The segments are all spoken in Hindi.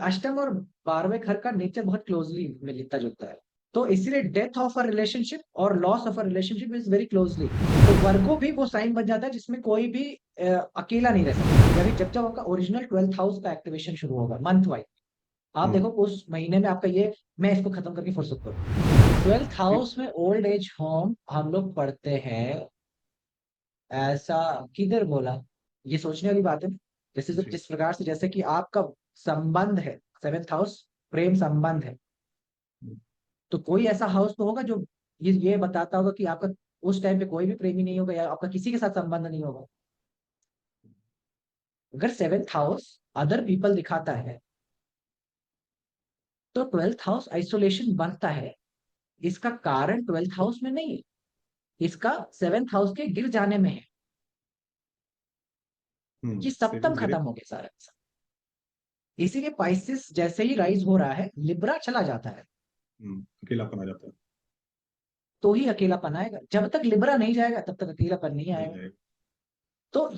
अष्टम और 12वें घर का नेचर बहुत क्लोजली मिलता जुलता है। तो इसीलिए डेथ ऑफ अ रिलेशनशिप और loss of a relationship is very closely. तो वर्गो भी वो साइन बन जाता है जिसमें कोई भी अकेला नहीं रह सकता। यानी जब जब आपका ओरिजिनल 12th हाउस का एक्टिवेशन शुरू होगा मंथ वाइज, आप देखो उस महीने में आपका ये, मैं इसको खत्म करके फुर्सत करूँ। 12th हाउस में ओल्ड एज होम हम लोग पढ़ते हैं, ऐसा किधर बोला? ये सोचने वाली बात है। जैसे जी जिस प्रकार से, जैसे कि आपका संबंध है 7th हाउस, प्रेम संबंध है, तो कोई ऐसा हाउस तो होगा जो ये बताता होगा कि आपका उस टाइम पे कोई भी प्रेमी नहीं होगा या आपका किसी के साथ संबंध नहीं होगा। अगर 7th हाउस अदर पीपल दिखाता है तो 12th हाउस आइसोलेशन बनता है। इसका कारण 12th हाउस में नहीं है, इसका 7th हाउस के गिर जाने में है कि सप्तम सेवन गिरे। खत्म हो गया सारा। इसीलिए पाइसिस जैसे ही राइज हो रहा है, लिब्रा चला जाता है, अकेलापन आ जाता है। तो ही अकेलापन आएगा। जब तक लिब्रा नहीं जाएगा तब तक अकेलापन नहीं नहीं आएगा। आएगा। तो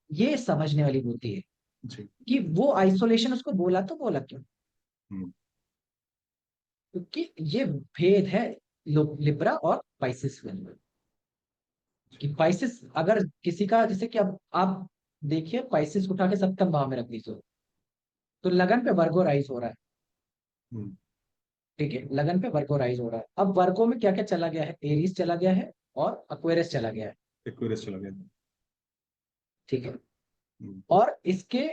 ये समझने वाली होती है जी। कि वो आइसोलेशन उसको बोला तो बोला क्यों, हम्म, क्योंकि ये भेद है लिब्रा और पाइसिस में। कि पाइसिस अगर किसी का, जैसे कि अब आप देखिए पाइसिस उठा के सप्तम भाव में रख दीजिए, तो लगन पे वर्गो राइज हो रहा है। हम्म, ठीक है, लगन पे वर्गो राइज हो रहा है। अब वर्गो में क्या क्या चला गया है? एरीज चला गया है और अक्वेरियस चला गया है। एक्वेरियस चला गया। ठीक है, हम्म, और इसके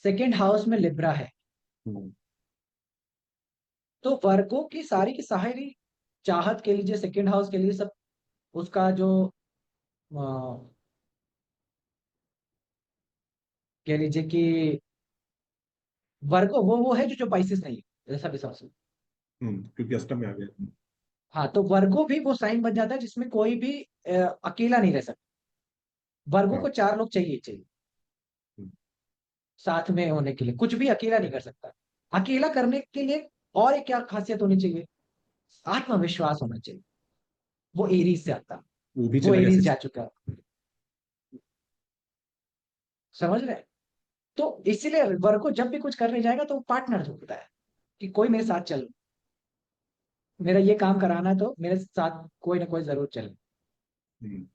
सेकेंड हाउस में लिब्रा है। हम्म, तो वर्गो की सारी चाहत के लिए, सेकेंड हाउस के लिए सब, उसका जो कह लीजिए कि वर्गो वो है जो पाइसिस नहीं है, जैसा भी समझ। क्योंकि अष्टम में आ गया। हाँ, तो वर्गो भी वो साइन बन जाता है जिसमें कोई भी अकेला नहीं रह सकता। वर्गो हाँ। को 4 लोग चाहिए चाहिए हम्म, साथ में होने के लिए, कुछ भी अकेला नहीं कर सकता। अकेला करने के लिए और एक क्या खासियत होनी चाहिए? आत्मविश्वास होना चाहिए। वो एरीज से आता है, वो भी वो चला गया एरीज जा 6। चुका है। समझ रहे हैं? तो इसीलिए वर्गो जब भी कुछ करने जाएगा तो वो पार्टनर ढूंढता है कि कोई मेरे साथ चल, मेरा ये काम कराना है तो मेरे साथ कोई ना कोई जरूर चले। हम्म,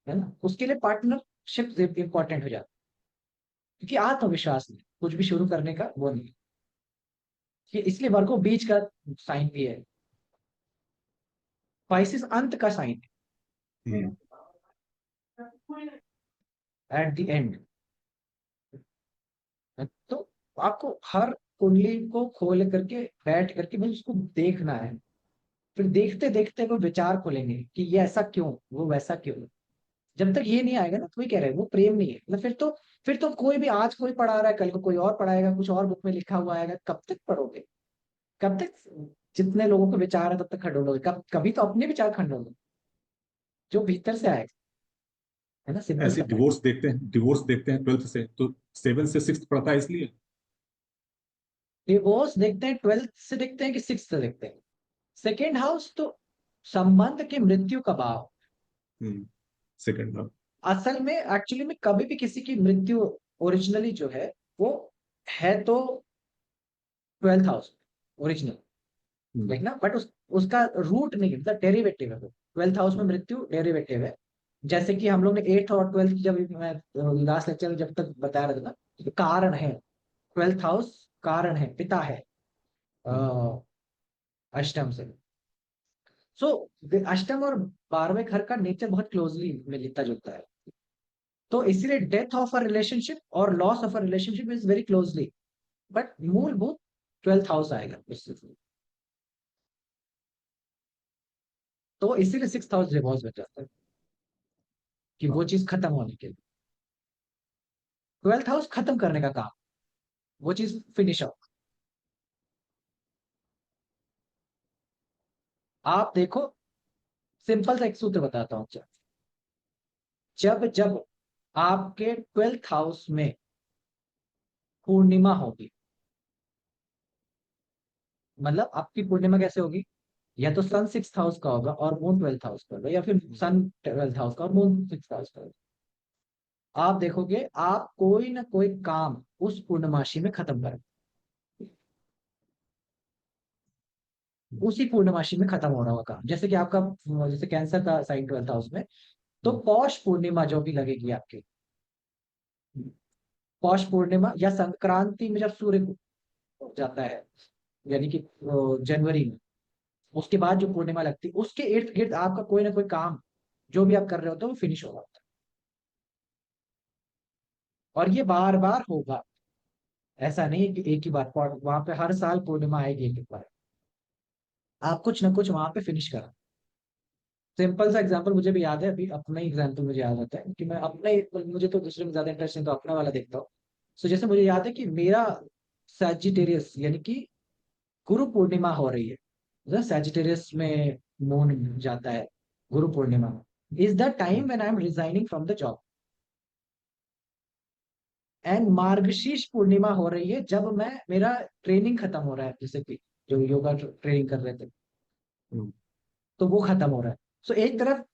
है ना? उसके लिए पार्टनरशिप इंपॉर्टेंट हो जाता है, क्योंकि आत्मविश्वास नहीं, कुछ भी शुरू करने का वो नहीं। ये इसलिए वर्गो बीच का साइन भी है, पाइसिस अंत का साइन हम्म, है, एट द एंड। तो आपको हर कुंडली को खोल करके बैठ करके बस उसको देखना है। फिर देखते देखते वो विचार खोलेंगे कि ये ऐसा क्यों, वो वैसा क्यों। जब तक ये नहीं आएगा ना, तो वही कह रहे हैं वो प्रेम नहीं है ना। फिर तो कोई भी, आज कोई पढ़ा रहा है कल को कोई और पढ़ाएगा, कुछ और बुक में लिखा हुआ आएगा, कब तक पढ़ोगे? कब तक? जितने लोगों के विचार है तब तक खंडोलोगे, कभी तो अपने विचार खंडोगे जो भीतर से आएगा। है ना? सिंपल ऐसे सा पॉइंट। डिवोर्स देखते हैं 12th से, तो 7 से 6 पढ़ता है इसलिए। डिवोर्स देखते हैं 12th से देखते हैं कि 6th से देखते हैं? सेकेंड हाउस तो संबंध के मृत्यु का भाव। Second half. असल में एक्चुअली में कभी भी किसी की मृत्यु ओरिजिनली जो है वो है तो 12th हाउस ओरिजिनल, देखना। बट उसका रूट नहीं, मतलब डेरिवेटिव है वो। 12th हाउस में मृत्यु डेरिवेटिव है। जैसे कि हम लोग ने 8th और 12th की, जब मैं लास्ट लेक्चर में जब तक बता रहा था ना, तो कारण है 12th हाउस, कारण है, पिता है अष्टम से। सो अष्टम और 12वें घर का नेचर बहुत क्लोजली मिलता जुलता है। तो इसीलिए डेथ ऑफ अ रिलेशनशिप और loss of a relationship is very closely, but मूलभूत 12th हाउस आएगा उससे। तो इसीलिए 6th हाउस डिवोर्स बन जाता है कि वो चीज खत्म होने के लिए। 12th हाउस खत्म करने का काम, वो चीज फिनिश हो। आप देखो, सिंपल सा एक सूत्र बताता हूँ। जब जब आपके 12th हाउस में पूर्णिमा होगी, मतलब आपकी पूर्णिमा कैसे होगी? या तो सन 6th हाउस का होगा और मून 12th हाउस का होगा, या फिर सन 12th हाउस का और मून 6th हाउस का होगा। आप देखोगे आप कोई ना कोई काम उस पूर्णमासी में खत्म करें, उसी पूर्णमासी में खत्म हो रहा होगा काम। जैसे कि आपका जैसे कैंसर का साइन 12th हाउस में, तो पौष पूर्णिमा जो भी लगेगी आपकी, पौष पूर्णिमा या संक्रांति में जब सूर्य उग जाता है, यानी कि जनवरी में, उसके बाद जो पूर्णिमा लगती है उसके इर्द गिर्द आपका कोई ना कोई काम जो भी आप कर रहे होते हो वो फिनिश होगा। और ये बार बार होगा, ऐसा नहीं है कि एक ही बार, वहां पे हर साल पूर्णिमा आएगी एक एक बार, आप कुछ ना कुछ वहां पे फिनिश करो। सिंपल सा एग्जांपल मुझे भी याद है, अभी अपना ही एग्जांपल मुझे याद आता है कि मैं अपना मुझे तो दूसरे में ज्यादा इंटरेस्ट नहीं, तो अपना वाला देखता हूँ। सो जैसे मुझे याद है कि मेरा सैजिटेरियस यानी कि गुरु पूर्णिमा हो रही है, सैजिटेरियस में मून जाता है, Guru Purnima is the time when I am resigning from the job. And Margashirsha Purnima हो रही है जब मैं मेरा ट्रेनिंग खत्म हो रहा है, जैसे कि जो योगा ट्रेनिंग कर रहे थे तो वो खत्म हो रहा है। सो एक तरफ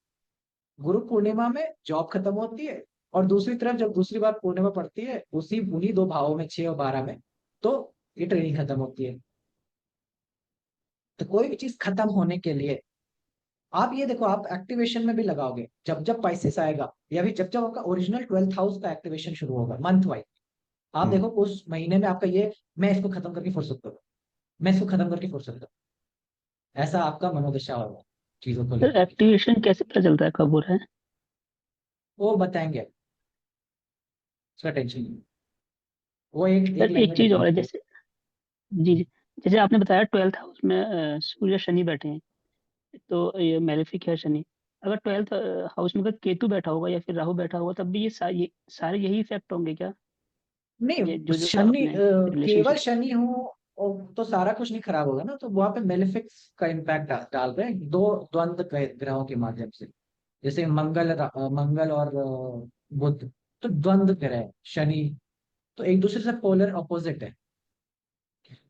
गुरु पूर्णिमा में जॉब खत्म होती है, और दूसरी तरफ जब दूसरी बार पूर्णिमा पड़ती है उसी उन्हीं दो भावों में, 6 और 12 में, तो ये ट्रेनिंग खत्म होती है। तो कोई भी चीज खत्म होने के लिए आप ये देखो, आप एक्टिवेशन में भी लगाओगे, जब जब पाइसेस आएगा या फिर जब जब आपका ओरिजिनल 12th हाउस का एक्टिवेशन शुरू होगा मंथ वाइज, आप देखो उस महीने में आपका ये, मैं इसको खत्म करके फुर्सत करूँ, मैं इसको खत्म करके फुर्सत करूँ, ऐसा आपका मनोदशा होगा चीजों को सर लेकर। एक्टिवेशन कैसे पता चलता है कब हो रहा है? वो बताएंगे, उसका टेंशन नहीं, वो एक सर लाइन एक में चीज कहते और है, हैं। जैसे जी जी, जैसे आपने बताया 12th हाउस में सूर्य शनि बैठे हैं, तो ये मैलेफिक है शनि। अगर 12th हाउस में अगर केतु बैठा होगा या फिर राहु बैठा होगा, तब भी ये सारे यही इफेक्ट होंगे क्या? ये नहीं, जो जो शनि आपने केवल रिलेशनशिप। शनि हो तो सारा कुछ नहीं खराब होगा ना, तो वहां पे मेलेफिक्स का इम्पैक्ट डाल रहे हैं दो द्वंद्व ग्रहों के माध्यम से। जैसे मंगल और बुध, तो द्वंद्व ग्रह है शनि, तो एक दूसरे से पोलर अपोजिट है,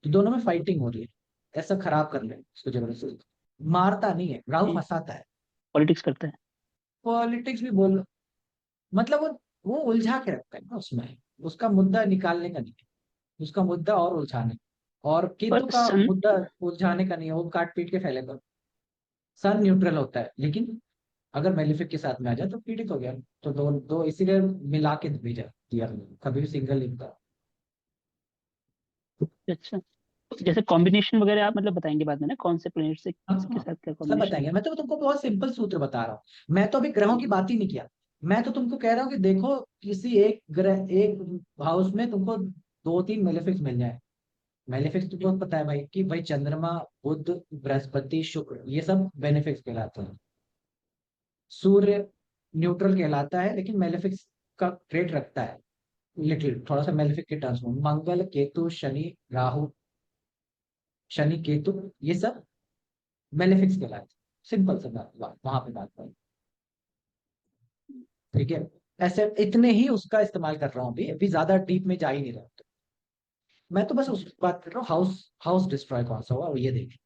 तो दोनों में फाइटिंग हो रही है, ऐसा खराब कर ले इसको जबरदस्ती। मारता नहीं है, राहु फंसाता है। पॉलिटिक्स करता है। पॉलिटिक्स भी बोल, मतलब वो उलझा के रखता है ना उसमें, उसका मुद्दा निकालने का नहीं है, उसका मुद्दा और उलझाने, और केतु पर का सन। मुद्दा उलझाने का नहीं है, वो काट पीट के फैलेगा। सन न्यूट्रल होता है, लेकिन अगर मेलिफिक के साथ में आ जाए तो पीड़ित हो गया। तो दो दो इसीलिए मिला के भेजा दिया, कभी भी सिंगल नहीं था। अच्छा, जैसे कॉम्बिनेशन वगैरह आप मतलब बताएंगे बाद में ना, कौन से प्लेनेट से हाँ किसके हाँ, साथ क्या सब कॉम्बिनेशन? बताएंगे। मैं तो तुमको बहुत सिंपल सूत्र बता रहा हूँ, मैं तो अभी ग्रहों की जी बात ही नहीं किया। मैं तो तुमको कह रहा हूँ कि देखो, किसी एक ग्रह, एक हाउस में तुमको 2-3 मेलेफिक्स मिल जाए। मेलेफिक्स तुमको पता है भाई कि भाई चंद्रमा, बुध, बृहस्पति, शुक्र, ये सब बेनिफिक्स कहलाते हैं। सूर्य न्यूट्रल कहलाता है, लेकिन मेलेफिक्स का ट्रेट रखता है, लिटिल थोड़ा सा मेलेफिक के टर्म्स में। मंगल, केतु, शनि, राहु, शनि केतु, ये सब मेलेफिक्स कहलाते हैं। सिंपल सा बात वहां पे बात करें, ठीक है। ऐसे इतने ही उसका इस्तेमाल कर रहा हूँ, अभी अभी ज्यादा डीप में जा ही नहीं रहा। मैं तो बस उस बात कर रहा हूँ, हाउस हाउस डिस्ट्रॉय कौन सा हुआ, और ये देख।